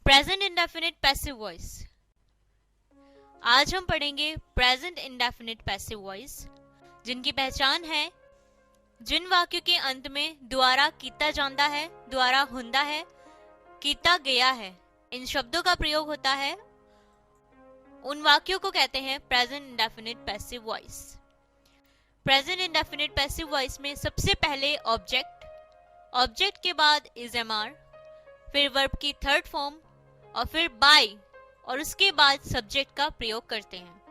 Present indefinite passive voice. आज हम पढ़ेंगे प्रेजेंट इंडेफिनिट पैसिव वॉइस, जिनकी पहचान है जिन वाक्यों के अंत में द्वारा कीता जाता है, द्वारा हुंदा है, कीता गया है, इन शब्दों का प्रयोग होता है, उन वाक्यों को कहते हैं present indefinite passive voice. Present indefinite passive voice में सबसे पहले ऑब्जेक्ट, ऑब्जेक्ट के बाद इज एम आर, फिर वर्ब की थर्ड फॉर्म और फिर बाय और उसके बाद सब्जेक्ट का प्रयोग करते हैं।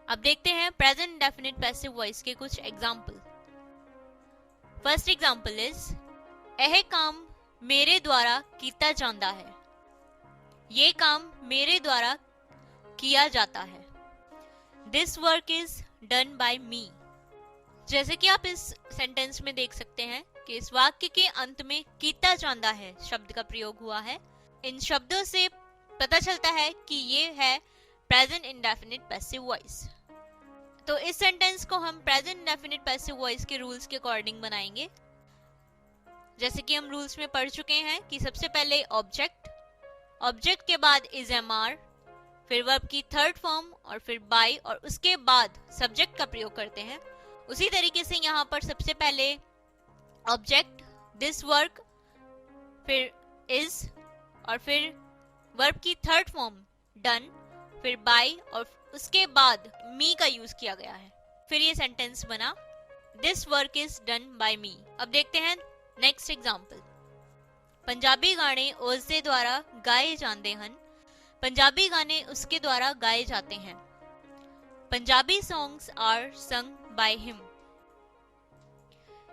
अब देखते हैं प्रेजेंट इंडेफिनिट पैसिव वॉइस के कुछ एग्जाम्पल। फर्स्ट एग्जाम्पल इज यह काम मेरे द्वारा कीता जाता है, ये काम मेरे द्वारा किया जाता है। This work is done by me. जैसे कि आप इस सेंटेंस में देख सकते हैं कि इस वाक्य के अंत में कीता जाता है शब्द का प्रयोग हुआ है। इन शब्दों से पता चलता है कि ये है प्रेजेंट इंडेफिनिट पैसिव वॉइस। तो इस सेंटेंस को हम प्रेजेंट इंडेफिनिट पैसिव वॉइस के रूल्स के अकॉर्डिंग बनाएंगे। जैसे कि हम रूल्स में पढ़ चुके हैं कि सबसे पहले ऑब्जेक्ट, ऑब्जेक्ट के बाद इज एम आर, फिर वर्ब की थर्ड फॉर्म और फिर बाय और उसके बाद सब्जेक्ट का प्रयोग करते हैं। उसी तरीके से यहाँ पर सबसे पहले ऑब्जेक्ट दिस वर्क, फिर इज और फिर वर्ब की थर्ड फॉर्म डन, फिर बाय और उसके बाद मी का यूज किया गया है। फिर ये सेंटेंस बना this work is done by me. अब देखते हैं नेक्स्ट एग्जांपल। पंजाबी गाने उसके द्वारा गाए जाते हैं, पंजाबी गाने उसके द्वारा गाए जाते हैं। Punjabi songs are sung by him.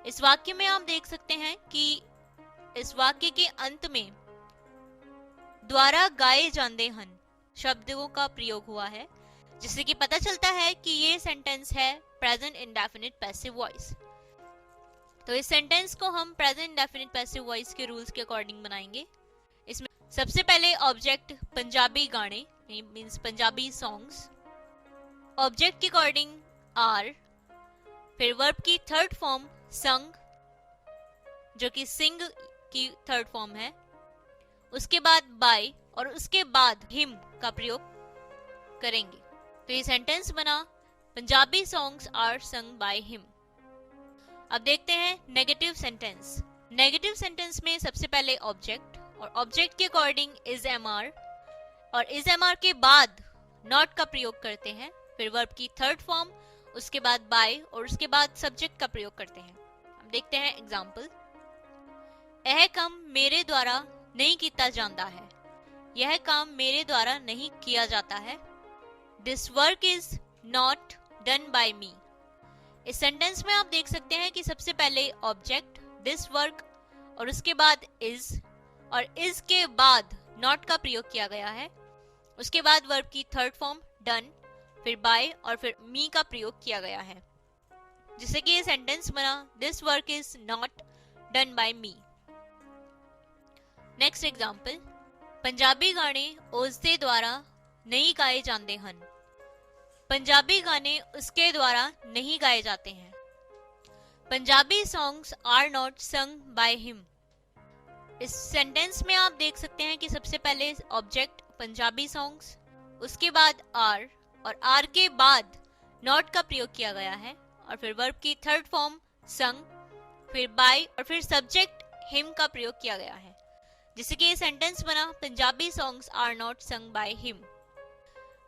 इस वाक्य में आप देख सकते हैं कि इस वाक्य के अंत में द्वारा गाए जाते हैं शब्दों का प्रयोग हुआ है, जिससे कि पता चलता है कि ये सेंटेंस है प्रेजेंट इंडेफिनिट पैसिव वॉइस। तो इस सेंटेंस को हम प्रेजेंट इंडेफिनिट पैसिव वॉइस के रूल्स के अकॉर्डिंग बनाएंगे। इसमें सबसे पहले ऑब्जेक्ट पंजाबी गाने मींस पंजाबी सॉन्ग्स, ऑब्जेक्ट के अकॉर्डिंग आर, फिर वर्ब की थर्ड फॉर्म संग जो कि सिंग की थर्ड फॉर्म है, उसके बाद बाय और उसके बाद हिम का प्रयोग करेंगे। तो ये सेंटेंस बना Punjabi songs are sung by him. अब देखते हैं नेगेटिव सेंटेंस। नेगेटिव सेंटेंस में सबसे पहले ऑब्जेक्ट और ऑब्जेक्ट के अकॉर्डिंग इज एम आर और इज एम आर के बाद नॉट का प्रयोग करते हैं, फिर वर्ब की थर्ड फॉर्म, उसके बाद बाय और उसके बाद सब्जेक्ट का प्रयोग करते हैं। अब देखते हैं एग्जाम्पल। यह काम मेरे द्वारा नहीं किया जाता है, यह काम मेरे द्वारा नहीं किया जाता है। This work is not done by me. इस सेंटेंस में आप देख सकते हैं कि सबसे पहले ऑब्जेक्ट दिस वर्क और उसके बाद इज और इज के बाद नॉट का प्रयोग किया गया है, उसके बाद वर्ब की थर्ड फॉर्म डन, फिर बाय और फिर मी का प्रयोग किया गया है, जिससे कि ये सेंटेंस बना this work is not done by me. Next example. Punjabi गाने उसके द्वारा नहीं गाए जाते हैं, पंजाबी गाने उसके द्वारा नहीं गाए जाते हैं। Punjabi songs are not sung by him. इस सेंटेंस में आप देख सकते हैं कि सबसे पहले ऑब्जेक्ट पंजाबी सॉन्ग्स, उसके बाद आर और आर के बाद नॉट का प्रयोग किया गया है और फिर वर्ब की थर्ड फॉर्म संग, फिर बाय और फिर सब्जेक्ट हिम का प्रयोग किया गया है, जिससे कि ये सेंटेंस बना Punjabi songs are not sung by him.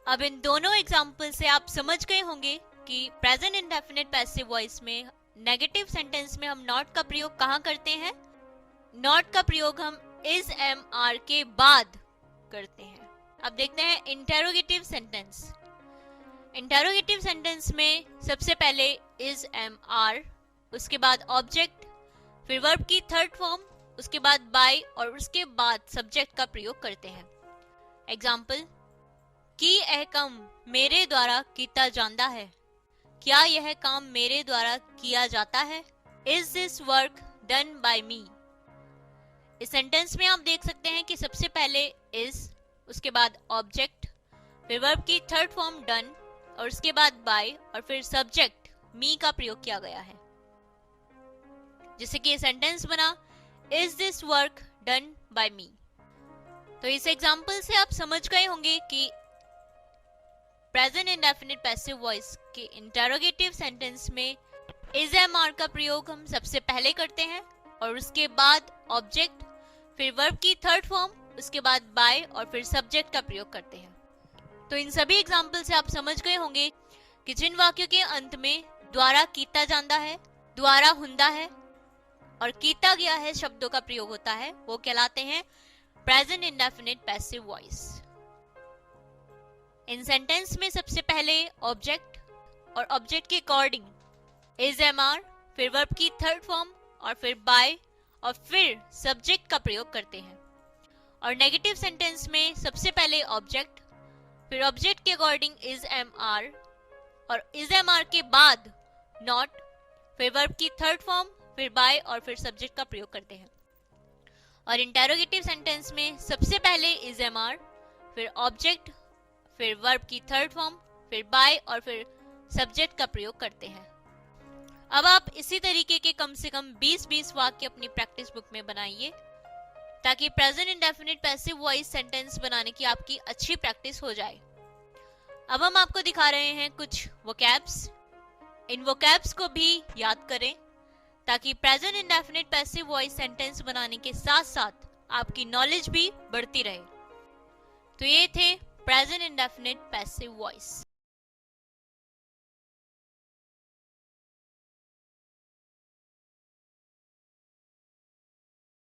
अब इन दोनों एग्जाम्पल से आप समझ गए होंगे कि प्रेजेंट इंडेफिनिट पैसिव वॉइस में नेगेटिव सेंटेंस में हम नॉट का प्रयोग कहाँ करते हैं। नॉट का प्रयोग हम इज एम आर के बाद करते हैं। अब देखते हैं इंटेरोगेटिव सेंटेंस। इंटेरोगेटिव सेंटेंस में सबसे पहले इज एम आर, उसके बाद ऑब्जेक्ट, फिर वर्ब की थर्ड फॉर्म, उसके बाद बाय और उसके बाद सब्जेक्ट का प्रयोग करते हैं। एग्जाम्पल। कि यह काम मेरे द्वारा किया जाता है, क्या यह काम मेरे द्वारा किया जाता है। Is this work done by me. इस सेंटेंस में आप देख सकते हैं कि सबसे पहले इज, उसके बाद ऑब्जेक्ट, फिर वर्ब की थर्ड फॉर्म डन और उसके बाद बाय और फिर सब्जेक्ट मी का प्रयोग किया गया है, जिससे कि ये सेंटेंस बना is this work done by me. तो इस एग्जाम्पल से आप समझ गए होंगे कि प्रेजेंट इंडेफिनिट पैसिव वॉइस के इंटरोगेटिव सेंटेंस में इज एम आर का प्रयोग हम सबसे पहले करते हैं और उसके बाद ऑब्जेक्ट, फिर वर्ब की थर्ड फॉर्म, उसके बाद बाय और फिर सब्जेक्ट का प्रयोग करते हैं। तो इन सभी एग्जाम्पल से आप समझ गए होंगे कि जिन वाक्यों के अंत में द्वारा कीता जाता है, द्वारा हुंदा है और कीता गया है शब्दों का प्रयोग होता है, वो कहलाते हैं प्रेजेंट इंडेफिनिट पैसिव वॉइस। इन सेंटेंस में सबसे पहले ऑब्जेक्ट और ऑब्जेक्ट के अकॉर्डिंग इज एम आर, फिर वर्ब की थर्ड फॉर्म और फिर बाय और फिर सब्जेक्ट का प्रयोग करते हैं। और नेगेटिव सेंटेंस में सबसे पहले ऑब्जेक्ट, फिर ऑब्जेक्ट के अकॉर्डिंग इज एम आर और इज एम आर के बाद नॉट, फिर वर्ब की थर्ड फॉर्म, फिर बाय और फिर सब्जेक्ट का प्रयोग करते हैं। और इंटेरोगेटिव सेंटेंस में सबसे पहले इज एम आर, फिर ऑब्जेक्ट, फिर वर्ब की थर्ड फॉर्म, फिर बाय और फिर सब्जेक्ट का प्रयोग करते हैं। अब आप इसी तरीके के कम से कम 20-20 वाक्य अपनी प्रैक्टिस बुक में बनाइए ताकि present indefinite passive voice sentence बनाने की आपकी अच्छी प्रैक्टिस हो जाए। अब हम आपको दिखा रहे हैं कुछ वोकैब्स। इन वोकैब्स को भी याद करें ताकि present indefinite passive voice sentence बनाने के साथ साथ आपकी नॉलेज भी बढ़ती रहे। तो ये थे प्रेजेंट इंडेफिनिट पैसिव वॉइस।